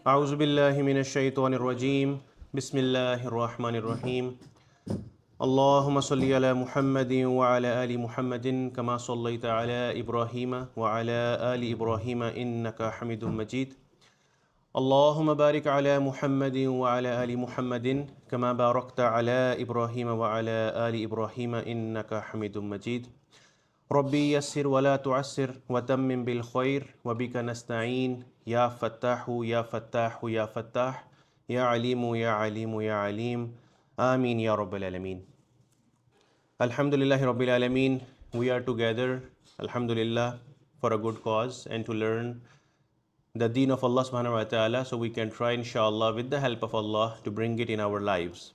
أعوذ بالله من الشيطان الرجيم بسم الله الرحمن الرحيم اللهم صل على محمد وعلى آل محمد كما صليت على إبراهيم وعلى آل إبراهيم إنك حميد مجيد اللهم بارك على محمد وعلى آل محمد كما باركت على إبراهيم وعلى آل إبراهيم إنك حميد مجيد ربي يسر ولا تعسر وتمم بالخير وبك نستعين يا فتاح يا فتاح يا فتاح يا عليم يا عليم يا عليم آمين يا رب العالمين. Alhamdulillah Rabbil Alameen. We are together, Alhamdulillah, for a good cause and to learn the deen of Allah subhanahu wa ta'ala, so we can try inshallah with the help of Allah to bring it in our lives.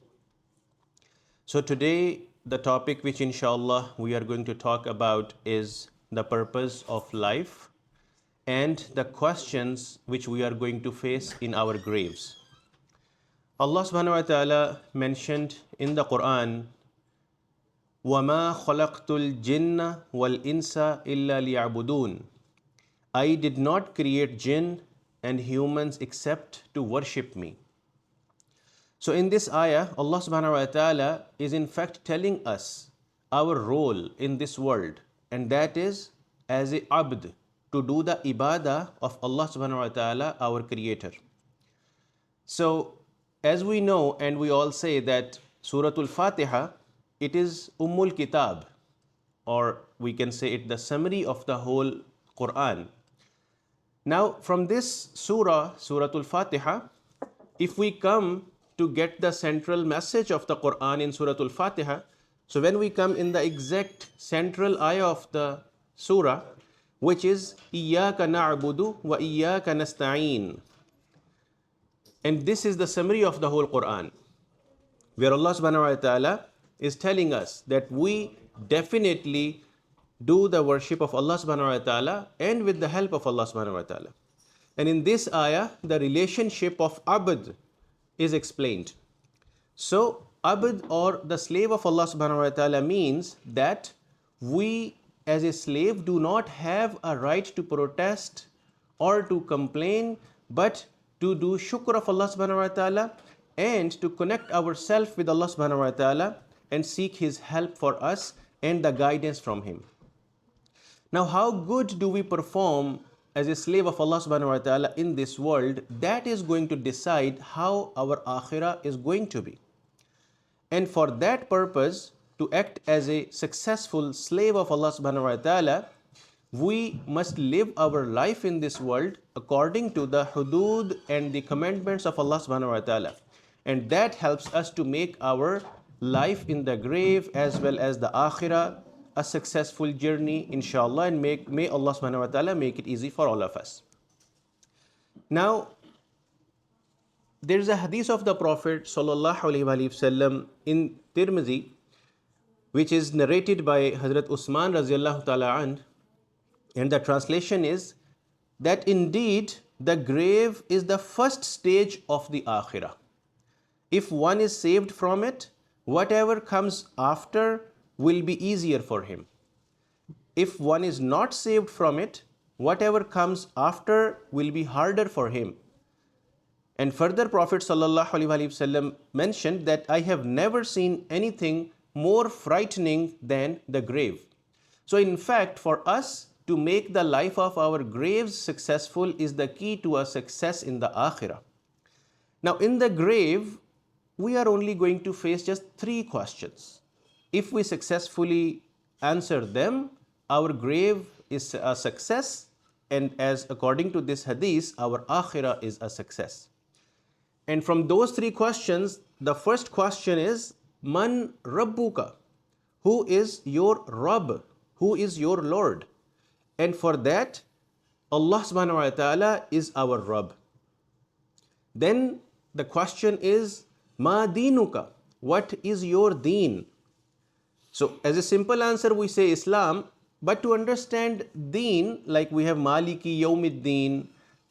So today the topic which inshallah we are going to talk about is the purpose of life and the questions which we are going to face in our graves. Allah subhanahu wa ta'ala mentioned in the Quran, وَمَا خَلَقْتُ الْجِنَّ وَالْإِنسَ إِلَّا لِيَعْبُدُونَ. I did not create jinn and humans except to worship me. So in this ayah, Allah subhanahu wa ta'ala is in fact telling us our role in this world, and that is as a abd, to do the ibadah of Allah subhanahu wa ta'ala, our creator. So as we know and we all say that Suratul Fatiha, it is Ummul Kitab, or we can say it the summary of the whole Quran. Now from this surah, Suratul Fatiha, if we come to get the central message of the Quran in Suratul Fatiha, so when we come in the exact central ayah of the surah, which is إِيَّاكَ نَعْبُدُ وَإِيَّاكَ نَسْتَعِينَ, and this is the summary of the whole Quran, where Allah subhanahu wa ta'ala is telling us that we definitely do the worship of Allah subhanahu wa ta'ala and with the help of Allah subhanahu wa ta'ala. And in this ayah, the relationship of abd is explained. So abd, or the slave of Allah subhanahu wa ta'ala, means that we as a slave do not have a right to protest or to complain, but to do shukr of Allah subhanahu wa ta'ala and to connect ourselves with Allah subhanahu wa ta'ala and seek His help for us and the guidance from Him. Now, how good do we perform as a slave of Allah subhanahu wa ta'ala in this world, that is going to decide how our akhirah is going to be. And for that purpose, to act as a successful slave of Allah subhanahu wa ta'ala, we must live our life in this world according to the hudud and the commandments of Allah subhanahu wa ta'ala. And that helps us to make our life in the grave as well as the akhirah a successful journey, inshallah, and may Allah subhanahu wa ta'ala make it easy for all of us. Now, there is a hadith of the Prophet sallallahu alaihi wasallam in Tirmidhi, which is narrated by Hazrat Usman raziyallahu ta'ala anh, and the translation is that indeed the grave is the first stage of the akhirah. If one is saved from it, whatever comes after will be easier for him. If one is not saved from it, whatever comes after will be harder for him. And further, Prophet sallallahu alaihi wasallam mentioned that I have never seen anything more frightening than the grave. So in fact, for us to make the life of our graves successful is the key to a success in the akhirah. Now in the grave, we are only going to face just 3 questions. If we successfully answer them, our grave is a success, and as according to this hadith, our akhirah is a success. And from those 3 questions, the first question is, Man Rabbuka? Who is your Rabb? Who is your Lord? And for that, Allah subhanahu wa ta'ala is our Rabb. Then the question is, Ma Dinuka? What is your deen? So as a simple answer, we say Islam, but to understand deen, like we have Maliki Yawmiddin,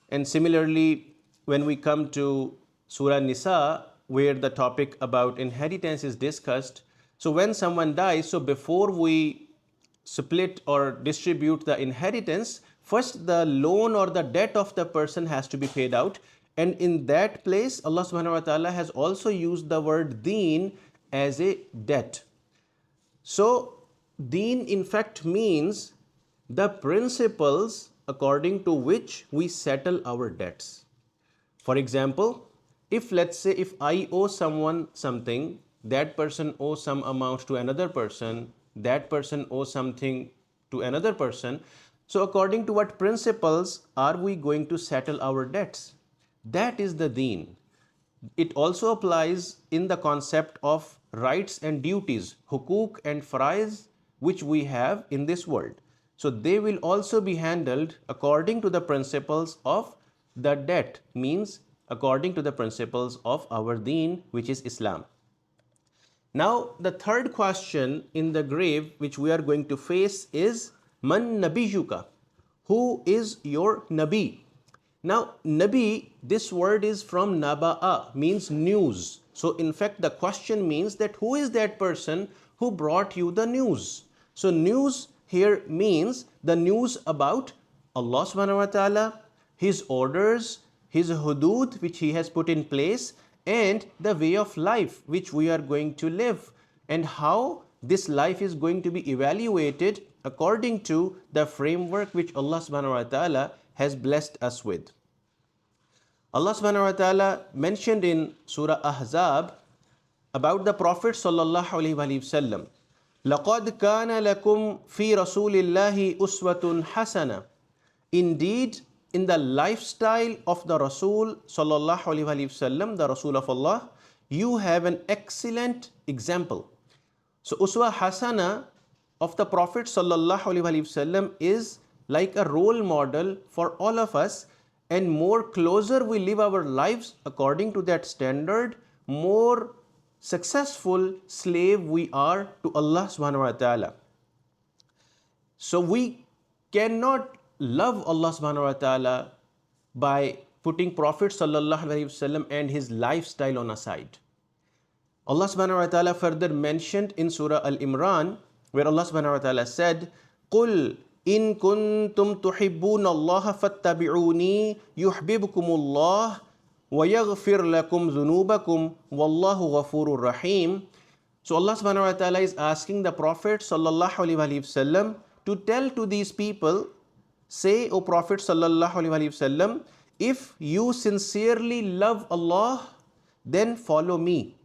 and similarly when we come to Surah Nisa, where the topic about inheritance is discussed. So when someone dies, so before we split or distribute the inheritance, first the loan or the debt of the person has to be paid out, And in that place, Allah subhanahu wa ta'ala has also used the word deen as a debt. So, deen in fact means the principles according to which we settle our debts. For example, if let's say if I owe someone something, that person owes some amount to another person, that person owes something to another person. So according to what principles are we going to settle our debts? That is the deen. It also applies in the concept of rights and duties, hukuk and faraiz, which we have in this world. So they will also be handled according to the principles of the debt, means according to the principles of our deen, which is Islam. Now, the third question in the grave which we are going to face is Man Nabiyuka? Who is your Nabi? Now, Nabi, this word is from Naba'a, means news. So, in fact, the question means that who is that person who brought you the news? So, news here means the news about Allah subhanahu wa ta'ala, His orders, His hudud which He has put in place, and the way of life which we are going to live, and how this life is going to be evaluated according to the framework which Allah subhanahu wa ta'ala has blessed us with. Allah subhanahu wa ta'ala mentioned in Surah Ahzab about the Prophet sallallahu alaihi wasallam, لَقَدْ كَانَ لَكُمْ فِي رَسُولِ اللَّهِ أُسْوَةٌ حَسَنَةٌ. Indeed, in the lifestyle of the Rasul sallallahu alaihi wasallam, the Rasul of Allah, you have an excellent example. So Uswa Hasana of the Prophet sallallahu alaihi wasallam is like a role model for all of us, and more closer we live our lives according to that standard, more successful slave we are to Allah subhanahu wa ta'ala. So we cannot love Allah subhanahu wa ta'ala by putting Prophet sallallahu alaihi wasallam and his lifestyle on a side. Allah subhanahu wa ta'ala further mentioned in Surah Al-Imran, where Allah subhanahu wa ta'ala said, قُلْ إِن كُنتُمْ تُحِبُّونَ اللَّهَ فَاتَّبِعُونِي يُحْبِبْكُمُ اللَّهُ وَيَغْفِرْ لَكُمْ ذُنُوبَكُمْ وَاللَّهُ غَفُورٌ رَحِيمٌ. So Allah subhanahu wa ta'ala is asking the Prophet sallallahu alaihi wasallam to tell to these people, say, O Prophet sallallahu alaihi wasallam, if you sincerely love Allah, then follow me.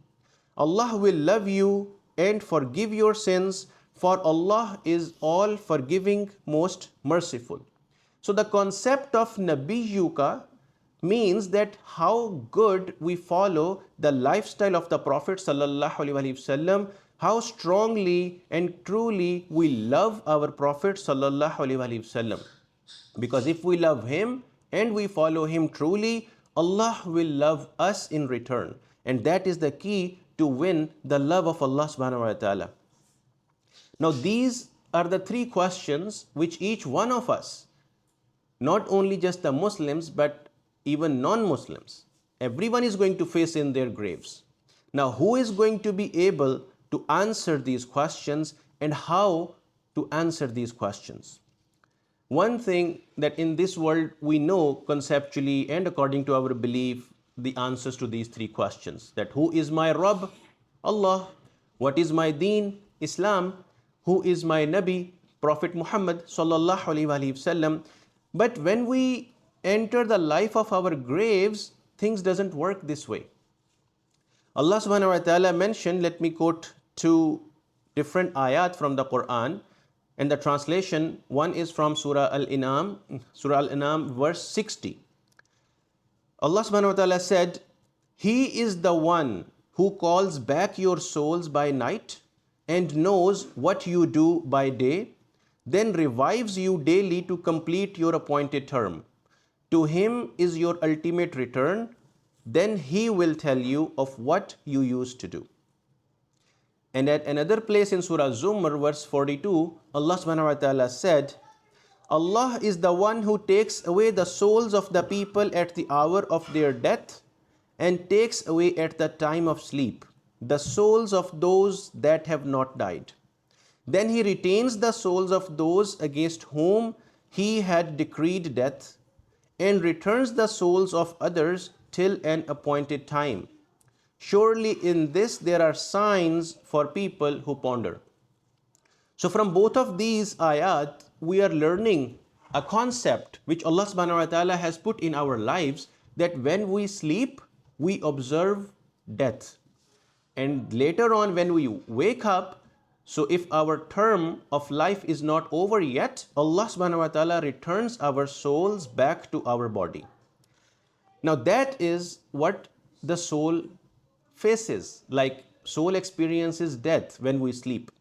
Allah will love you and forgive your sins, for Allah is all forgiving, most merciful. So the concept of Nabiyuka means that how good we follow the lifestyle of the Prophet sallallahu alaihi wasallam, how strongly and truly we love our Prophet sallallahu alaihi wasallam. Because if we love him and we follow him truly, Allah will love us in return. And that is the key to win the love of Allah subhanahu wa ta'ala. Now these are the three questions which each one of us, not only just the Muslims but even non-Muslims, everyone is going to face in their graves. Now who is going to be able to answer these questions and how to answer these questions? One thing that in this world we know conceptually and according to our belief the answers to these three questions, that who is my Rabb? Allah. What is my deen? Islam. Who is my Nabi? Prophet Muhammad sallallahu alaihi wasallam. But when we enter the life of our graves, things doesn't work this way. Allah subhanahu wa ta'ala mentioned, let me quote two different ayat from the Quran, and the translation, one is from Surah Al-An'am, verse 60. Allah subhanahu wa ta'ala said, He is the one who calls back your souls by night and knows what you do by day, then revives you daily to complete your appointed term. To him is your ultimate return, then he will tell you of what you used to do. And at another place in Surah Zumar, verse 42, Allah subhanahu wa ta'ala said, Allah is the one who takes away the souls of the people at the hour of their death and takes away at the time of sleep the souls of those that have not died. Then he retains the souls of those against whom he had decreed death and returns the souls of others till an appointed time. Surely in this there are signs for people who ponder. So from both of these ayat, we are learning a concept which Allah subhanahu wa ta'ala has put in our lives, that when we sleep, we observe death. And later on when we wake up, so if our term of life is not over yet, Allah subhanahu wa ta'ala returns our souls back to our body. Now that is what the soul faces, like soul experiences death when we sleep.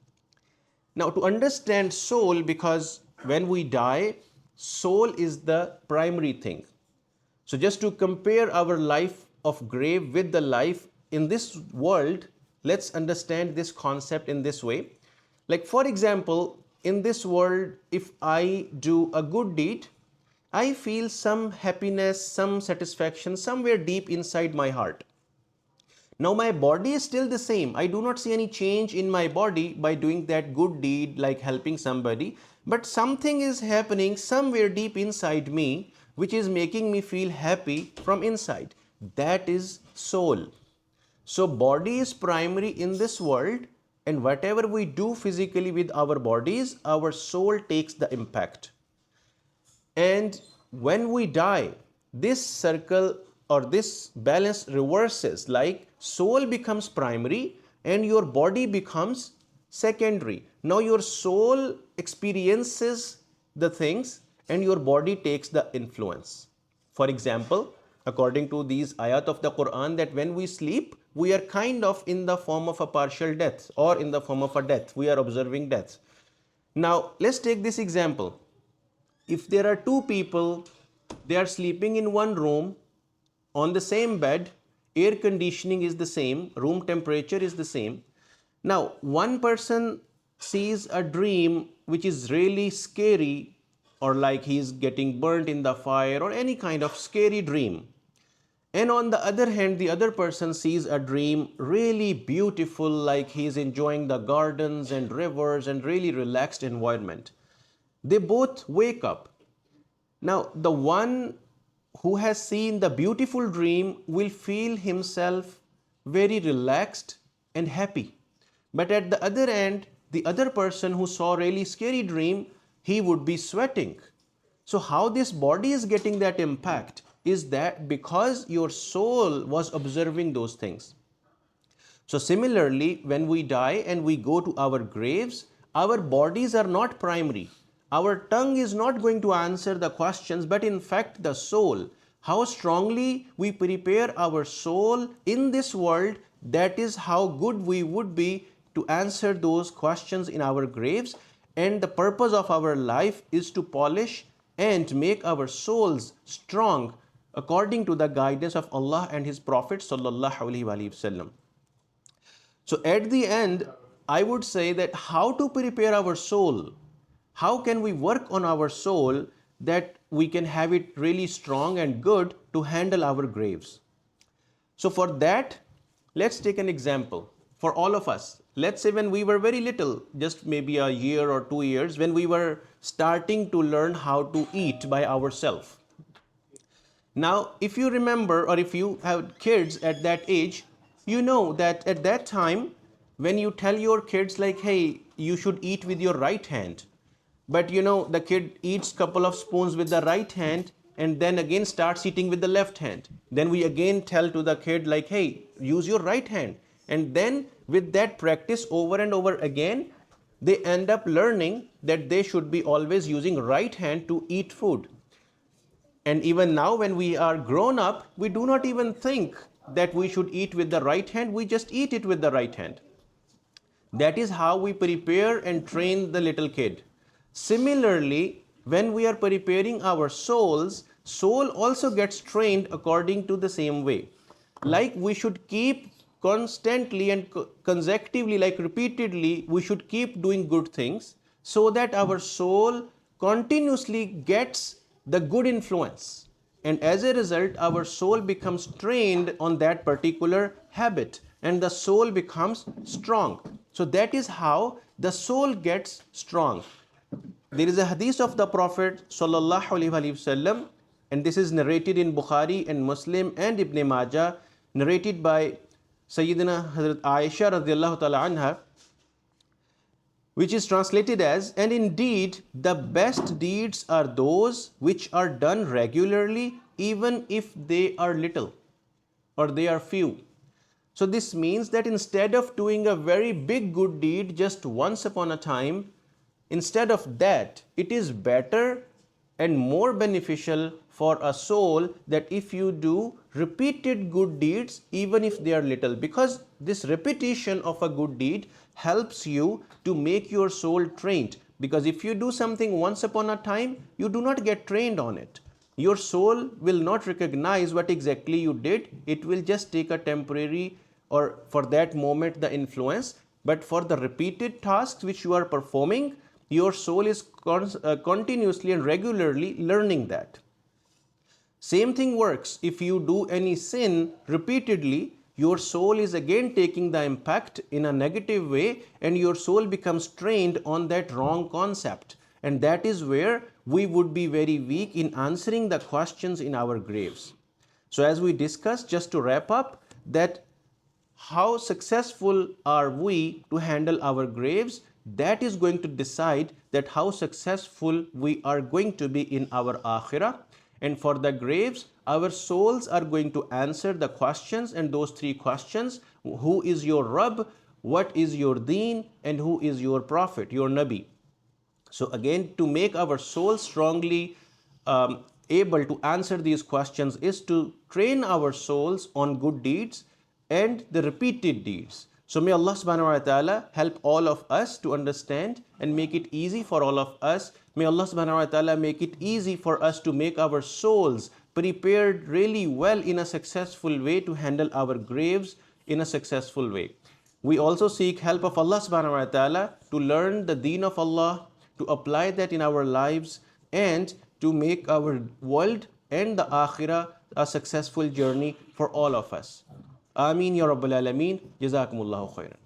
Now to understand soul, because when we die, soul is the primary thing. So just to compare our life of grave with the life in this world, let's understand this concept in this way. Like for example, in this world, if I do a good deed, I feel some happiness, some satisfaction somewhere deep inside my heart. Now my body is still the same. I do not see any change in my body by doing that good deed like helping somebody. But something is happening somewhere deep inside me which is making me feel happy from inside. That is soul. So body is primary in this world, and whatever we do physically with our bodies, our soul takes the impact. And when we die, this circle or this balance reverses, like soul becomes primary and your body becomes secondary. Now your soul experiences the things and your body takes the influence. For example, according to these ayat of the Quran, that when we sleep, we are kind of in the form of a partial death or in the form of a death. We are observing death. Now let's take this example. If there are two people, they are sleeping in one room on the same bed, air conditioning is the same, room temperature is the same. Now one person sees a dream which is really scary, or like he's getting burnt in the fire or any kind of scary dream. And on the other hand, the other person sees a dream really beautiful, like he's enjoying the gardens and rivers and really relaxed environment. They both wake up. Now the one who has seen the beautiful dream will feel himself very relaxed and happy. But at the other end, the other person who saw a really scary dream, he would be sweating. So how this body is getting that impact is that because your soul was observing those things. So similarly, when we die and we go to our graves, our bodies are not primary. Our tongue is not going to answer the questions, but in fact the soul. How strongly we prepare our soul in this world, that is how good we would be to answer those questions in our graves. And the purpose of our life is to polish and make our souls strong according to the guidance of Allah and His Prophet sallallahu alaihi wasallam. So at the end, I would say that how to prepare our soul, how can we work on our soul that we can have it really strong and good to handle our graves. So for that, let's take an example for all of us. Let's say when we were very little, just maybe a year or 2 years, when we were starting to learn how to eat by ourselves. Now, if you remember, or if you have kids at that age, you know that at that time, when you tell your kids like, hey, you should eat with your right hand, but you know, the kid eats couple of spoons with the right hand and then again starts eating with the left hand. Then we again tell to the kid like, hey, use your right hand. And then with that practice over and over again, they end up learning that they should be always using right hand to eat food. And even now when we are grown up, we do not even think that we should eat with the right hand, we just eat it with the right hand. That is how we prepare and train the little kid. Similarly, when we are preparing our souls, soul also gets trained according to the same way. Like we should keep constantly and consecutively, like repeatedly, we should keep doing good things so that our soul continuously gets the good influence. And as a result, our soul becomes trained on that particular habit and the soul becomes strong. So that is how the soul gets strong. There is a hadith of the Prophet sallallahu alaihi wasallam And this is narrated in Bukhari and Muslim and Ibn Majah, narrated by Sayyidina Hazrat Aisha radiallahu ta'ala anha, which is translated as, and indeed the best deeds are those which are done regularly, even if they are little or they are few. So this means that instead of doing a very big good deed just once upon a time, instead of that, it is better and more beneficial for a soul that if you do repeated good deeds, even if they are little, because this repetition of a good deed helps you to make your soul trained. Because if you do something once upon a time, you do not get trained on it. Your soul will not recognize what exactly you did. It will just take a temporary or for that moment the influence. But for the repeated tasks which you are performing, your soul is continuously and regularly learning that. Same thing works if you do any sin repeatedly, your soul is again taking the impact in a negative way and your soul becomes trained on that wrong concept. And that is where we would be very weak in answering the questions in our graves. So as we discussed, just to wrap up, that how successful are we to handle our graves, that is going to decide that how successful we are going to be in our akhirah. And for the graves, our souls are going to answer the questions, and those three questions: who is your Rabb, what is your deen, and who is your prophet, your Nabi. So again, to make our souls strongly able to answer these questions is to train our souls on good deeds and the repeated deeds. So may Allah subhanahu wa ta'ala help all of us to understand and make it easy for all of us. May Allah subhanahu wa ta'ala make it easy for us to make our souls prepared really well in a successful way to handle our graves in a successful way. We also seek help of Allah subhanahu wa ta'ala to learn the deen of Allah, to apply that in our lives, and to make our world and the akhirah a successful journey for all of us. Ameen ya Rabbal Alameen. Jazakumullahu khairan.